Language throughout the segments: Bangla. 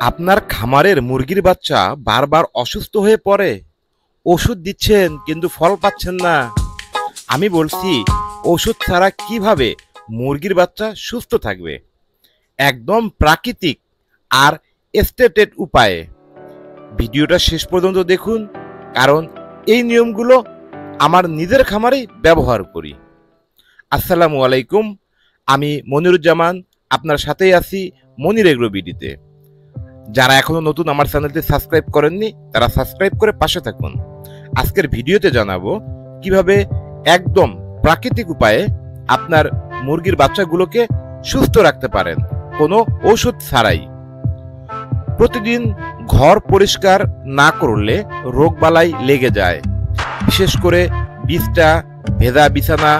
আপনার খামারের মুরগির বাচ্চা বারবার অসুস্থ হয়ে পড়ে, ওষুধ দিচ্ছেন কিন্তু ফল পাচ্ছেন না। আমি বলছি ওষুধ ছাড়া কিভাবে মুরগির বাচ্চা সুস্থ থাকবে, একদম প্রাকৃতিক আর স্টেটেড উপায়ে। ভিডিওটা শেষ পর্যন্ত দেখুন, কারণ এই নিয়মগুলো আমার নিজের খামারেই ব্যবহার করি। আসসালামু আলাইকুম, আমি মনিরুজ্জামান, আপনার সাথেই আছি মনির এগ্রো বিডিতে। যারা এখনো নতুন আমার চ্যানেলটি সাবস্ক্রাইব করেননি তারা সাবস্ক্রাইব করে পাশে থাকুন। আজকের ভিডিওতে জানাবো কিভাবে একদম প্রাকৃতিক উপায়ে আপনার মুরগির বাচ্চাগুলোকে সুস্থ রাখতে পারেন কোনো ওষুধ ছাড়াই। প্রতিদিন ঘর পরিষ্কার না করলে রোগবালাই লেগে যায়, বিশেষ করে বিষ্ঠা, ভেজা বিছানা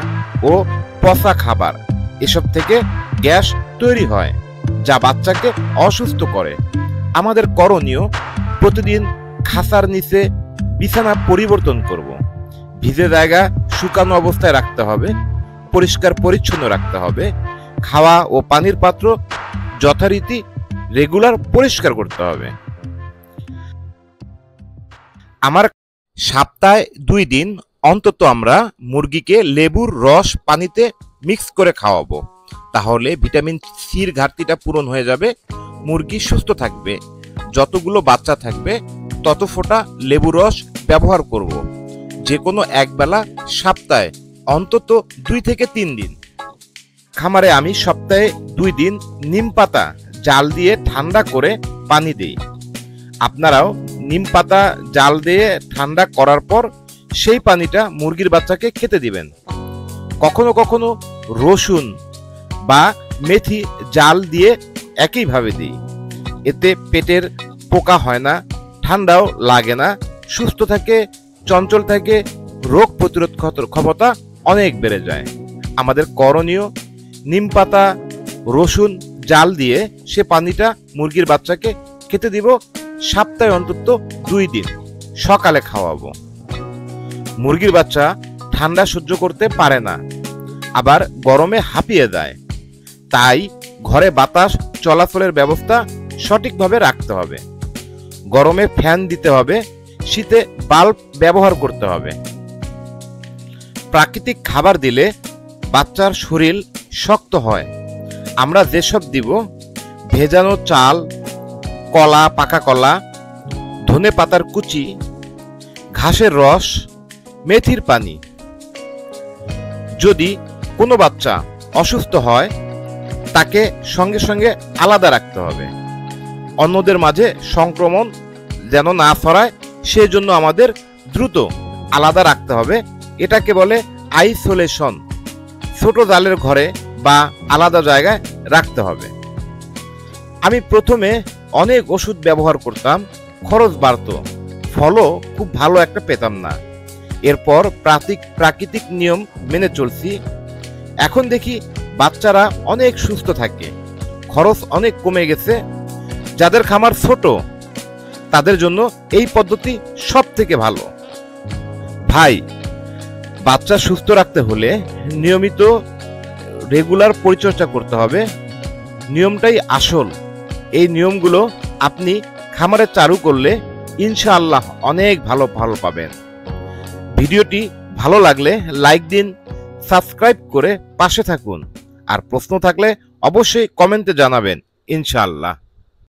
ও পচা খাবার, এসব থেকে গ্যাস তৈরি হয় যা বাচ্চাকে অসুস্থ করে। আমাদের করণীয়, প্রতিদিন খাঁচার নিচে বিছানা পরিবর্তন করব, ভিজে জায়গা শুকানো অবস্থায় রাখতে হবে, পরিষ্কার পরিচ্ছন্ন রাখতে হবে, খাওয়া ও পানির পাত্র যথারীতি রেগুলার পরিষ্কার করতে হবে। আমার সপ্তাহে 2 দিন অন্তত আমরা মুরগিকে লেবুর রস পানিতে মিক্স করে খাওয়াবো, তাহলে ভিটামিন সির ঘাটতিটা পূরণ হয়ে যাবে, মুরগি সুস্থ থাকবে। যতগুলো বাচ্চা থাকবে তত ফোঁটা লেবু রস ব্যবহার করব, যে কোনো একবেলা সপ্তাহে অন্তত 2 থেকে 3 দিন। খামারে আমি সপ্তাহে 2 দিন নিম পাতা জাল দিয়ে ঠান্ডা করে পানি দিই। আপনারাও নিম পাতা জাল দিয়ে ঠান্ডা করার পর সেই পানিটা মুরগির বাচ্চাকে খেতে দিবেন। কখনো কখনো রসুন বা মেথি জাল দিয়ে একইভাবে দিই, এতে পেটের পোকা হয় না, ঠান্ডাও লাগে না, সুস্থ থাকে, চঞ্চল থাকে, রোগ প্রতিরোধ ক্ষমতা অনেক বেড়ে যায়। আমাদের করণীয়, নিম পাতা রসুন জাল দিয়ে সে পানিটা মুরগির বাচ্চাকে খেতে দিব, সপ্তাহে অন্তত 2 দিন সকালে খাওয়াবো। মুরগির বাচ্চা ঠান্ডা সহ্য করতে পারে না, আবার গরমে হাঁপিয়ে যায়, তাই ঘরে বাতাস চলাচলের ব্যবস্থা সঠিকভাবে রাখতে হবে। গরমে ফ্যান দিতে হবে, শীতে বাল্ব ব্যবহার করতে হবে। প্রাকৃতিক খাবার দিলে বাচ্চার শরীর শক্ত হয়। আমরা যেসব দিব, ভেজানো চাল, কলা, পাকা কলা, ধনে পাতার কুচি, ঘাসের রস, মেথির পানি। যদি কোনো বাচ্চা অসুস্থ হয় তাকে সঙ্গে সঙ্গে আলাদা রাখতে হবে, অন্যদের মাঝে সংক্রমণ যেন না ছড়ায় সেজন্য আমাদের দ্রুত আলাদা রাখতে হবে। এটাকে বলে আইসোলেশন। ছোট জালের ঘরে বা আলাদা জায়গায় রাখতে হবে। আমি প্রথমে অনেক ওষুধ ব্যবহার করতাম, খরচ বাড়ত, ফলও খুব ভালো একটা পেতাম না। এরপর প্রাকৃতিক নিয়ম মেনে চলছি, এখন দেখি বাচ্চারা অনেক সুস্থ থাকে, খরচ অনেক কমে গেছে। যাদের খামার ছোট তাদের জন্য এই পদ্ধতি সব থেকে ভালো। ভাই, বাচ্চা সুস্থ রাখতে হলে নিয়মিত রেগুলার পরিচর্যা করতে হবে, নিয়মটাই আসল। এই নিয়মগুলো আপনি খামারে চালু করলে ইনশাআল্লাহ অনেক ভালো পাবেন। ভিডিওটি ভালো লাগলে লাইক দিন, সাবস্ক্রাইব করে পাশে থাকুন, আর প্রশ্ন থাকলে অবশ্যই কমেন্টে জানাবেন ইনশাআল্লাহ।